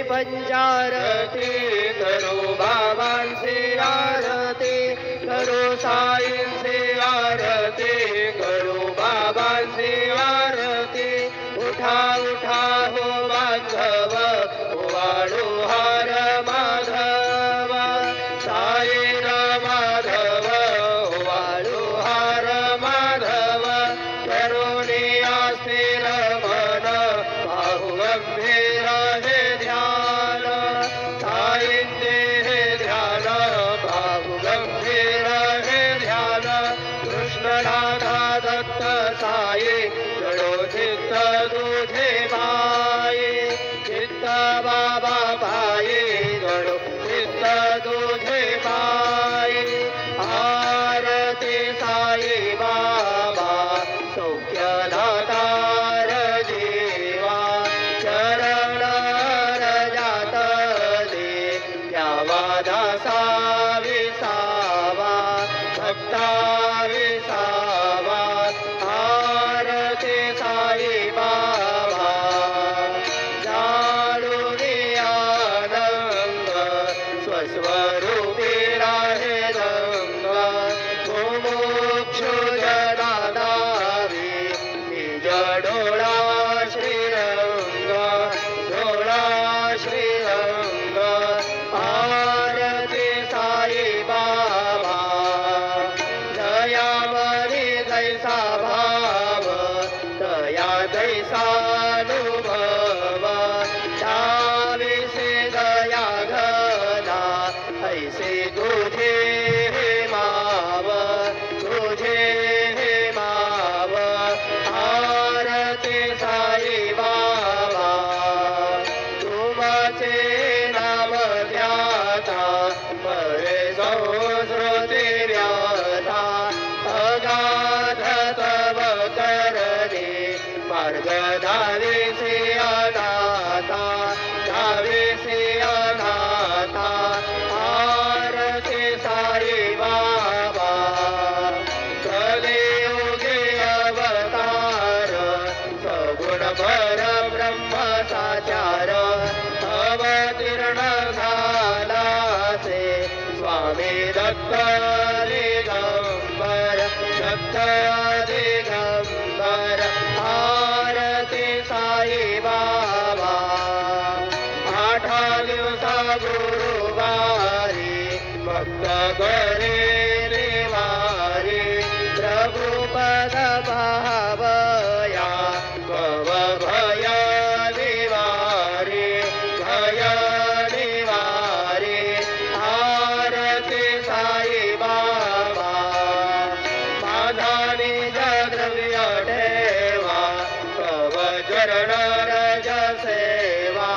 पंचारती करो बाबांची आरती करो साईंची आरती करो बाबांची आरती उठा उठा हो बांधव वाळू हार माधव साईन माधव वाळू हार माधव करुणी आस्थिर मन बाहु गंभीर हे ध्यान साईंचे हे ध्यान बाहु गंभीर हे ध्यान कृष्ण राधा दत्त साई जडो चित्त तुझे बाई चित्त बाबा पायी जडो चित्त तुझे बाई आरती साई बाबा सौख्य दातार जीवा चरण रजात दे द्यावा दासा विसावा भक्ता विसावा आरती साई बाबा जाणूनी आनंद स्वस्वरूपी राहे रंग मुमुक्षु जना दावी निज डोळा श्रीरंग डोळा श्रीरंग आरती साई बाबा दयावरी जैसा भाव दया दैसानुभव त्याविषे दया घना ऐसे तुझे हे माव तुझे हे माव आरती साई बाबा तुमचे नाम ध्याता परे संस्कृती व्याता अगाध तव करणे मार्ग धाविसे अनाथा धाविसे अनाथा आरती साई बाबा कलियुगे अवतार सगुण परब्रह्म साचार अवतीर्ण झालासे स्वामी दत्त दिगंबर दत्त दिगंबर आरती साई बाबा आठा दिवसा गुरुवारी भक्त करे निवारी प्रभुपद भावया भव भय निवारी भय निवारी आरती साई बाबा माझा निज द्रव्य ठेवा तव चरण रज सेवा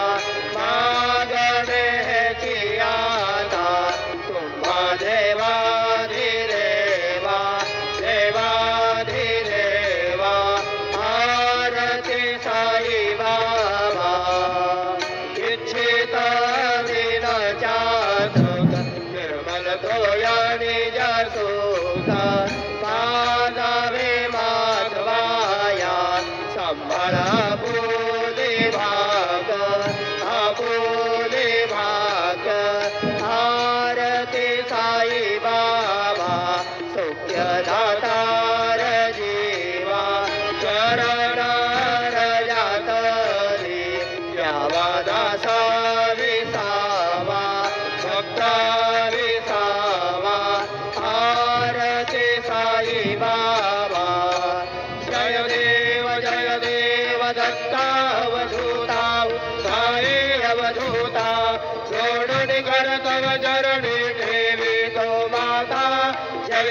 मागणे ह्याची आता तुम्हा देवाधिदेवा देवाधिदेवा आरती साई बाबा इच्छित विनचातुक निर्मल तोया निज सुख पादावे माधवाया संभळा फुले भाग आपुले भाग आरती साई बाबा सौख्य दातार जीवा चरण रजात दे द्यावा दासा विसावा भक्ता विसावा आरती साई बाबा जय देव दत्ता अवधूता साई अवधूता सोडून कर तव चरणी ठेवी तो माता जय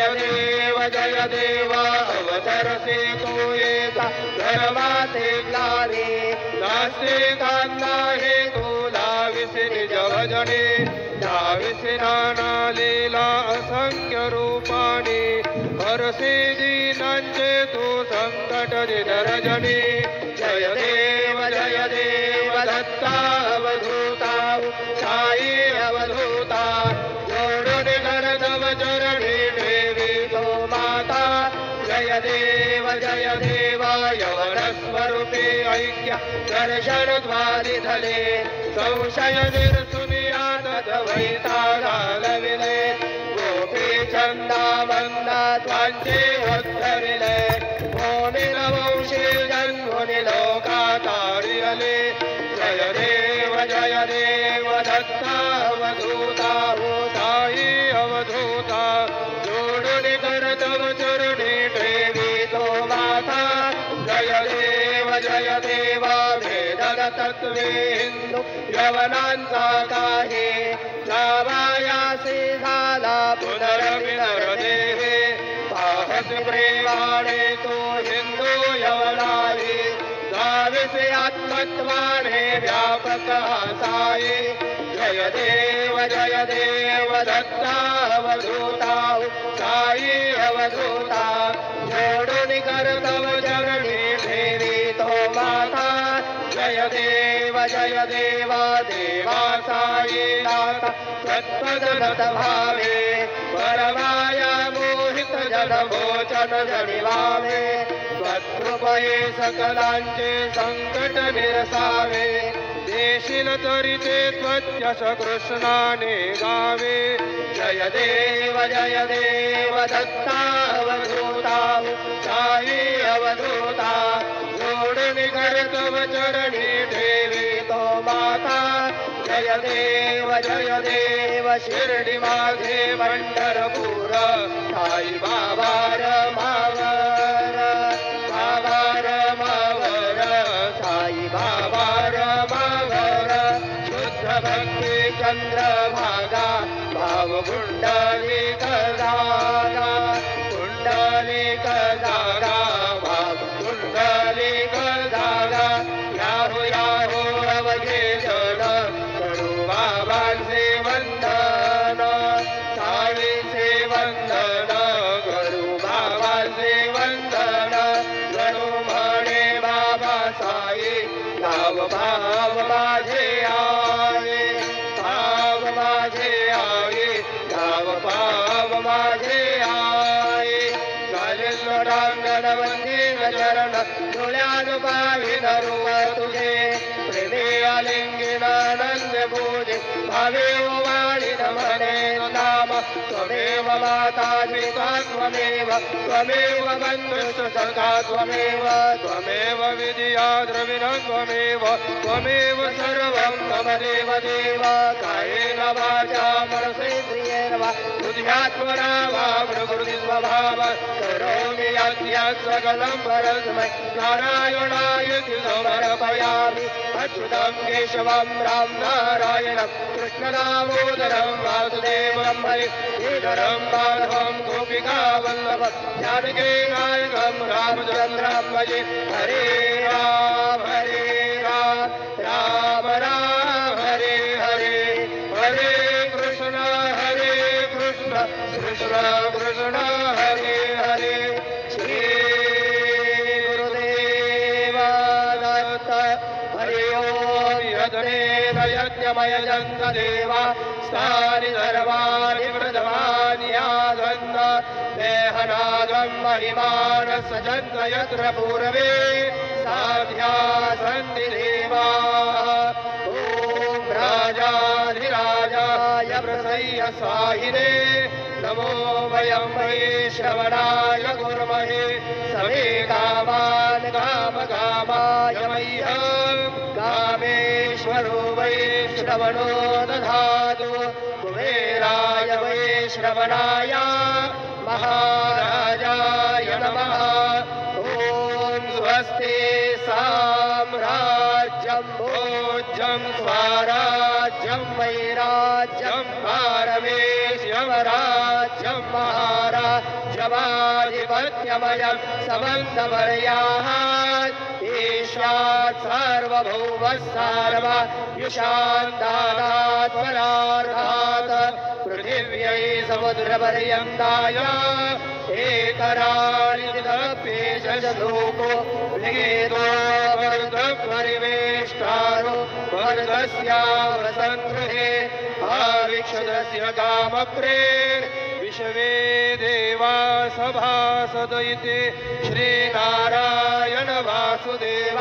देव अवतरसे तू येता धर्माते ग्लानी नास्तिकांना हे तुला विसरी जवजणे धाविसी नाना लीला असंख्य रूपाने हरसे दीनांचे तू संकट निरजनी जय देव दत्ता अवधूता साई अवधूता जोडून कर तव चरणी ठेवी तो माता जय देव यवन स्वरूपे ऐक्य दर्शन द्वारी धले संशय निर्सुनियात वैतागालविले गोपी चंदा मंदा त्वांचे उद्धरिले भूमिल वंशी जन्मुनि लोकातारियले जय देव दत्ता अवधूता हो साई अवधूता जोडुनि करतव चरणी ठेवी तो माता जय देवा वेदन तत्वे हिंदू यवनांचा काही जावायासी झाला पुनर्विनरदेहे पाहसी प्रेमाने तो हिंदू यवनाही जाविसे आत्मत्वाने व्यापक साई जय देव दत्ता अवधूता साई अवधूता जोडुनि करतव चरणी ठेवी तो माता जय देवा देवा साई नाथ तत्पदगत भावे परमाया मोहित जन मोचन जनिवावे त्वत्कृपये सकलांचे संकट निरसावे देशील तरी ते त्वत्यश कृष्णाने गावे जय देव दत्ता अवधूता साई अवधूता जोडुनि करतव चरणी ठेवी तो माता जय देव शिर्डी माझे पंढरपूर साई बाबार मावर साई बाबार मावर शुद्ध भक्ती चंद्रभागा भाव कुंडलिक जागा भाव कुंडलिक जागा याहो अवघे जन करू बाबांचे वंदन साईचे वंदन करू बाबांचे वंदन जणू म्हणे बाबा साई भाव माझे आवे भाव माझे आवे भाव माझे आये गालेश्वरांगण वंदीन चरण डोळ्यान पाहिन रूप तुझे प्रेमे आलिंगिनानंद पूजे भावे वाणीन म्हणे नाम त्वमेव माता पिता त्वमेव बंधुश्च सखा त्वमेव विद्या द्रविणं त्वमेव सर्वं मम देव कायेन वाचा मनसेन्द्रियेण वा बुद्ध्यात्मना वा प्रकृति स्वभाव करोमि यद्यत् सकलं परस्मै नारायणायति समर्पयामि अच्युतं केशवं राम नारायणं कृष्णदामोदरं वासुदेवं हरि श्रीधरं माधवं गोपिकावल्लभं जानकी नायकं रामचन्द्रं भजे हरे राम राम हरे हरे कृष्ण कृष्ण हरे हरे श्री गुरुदेव दत्त हरि ओम यज्ञेन यज्ञमय जन्तदेवा स्थानि सर्वाणि प्रथमानि आसन्न देहनागं महिमान सजन्त यत्र पूर्वे साध्या सन्ति देवाः ॐ राजाधिराजाय प्रसह्य स्वाहिने नमो वयं वै श्रवणाय कुर्महे समे कामान् कामकामाय मह्यं कामेश्वरो वै श्रवणो दधातु कुबेराय वै श्रवणाय महाराजाय नमः ॐ स्वस्ति साम्राज्यं भोज्यं स्वराज्यं वैराज्यं पारमेश्वराज्यं महाराज्यमाधिपत्यमयं समन्तपर्याः ईशात् सार्वभौमस्सार्वयुषान्दानात् परार्धात् पृथिव्यै समुद्रपर्यन्ताय एकराळितपेशलोको लिखितो वर्धपरिवेष्टारो वर्धस्यावसन्गृहे आविक्षदस्य कामप्रेण विश्वे देवा सभासद इति श्रीनारायण वासुदेव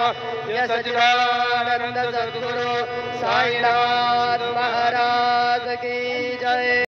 सच्चिदानंद सद्गुरु साईनाथ महाराज की जय।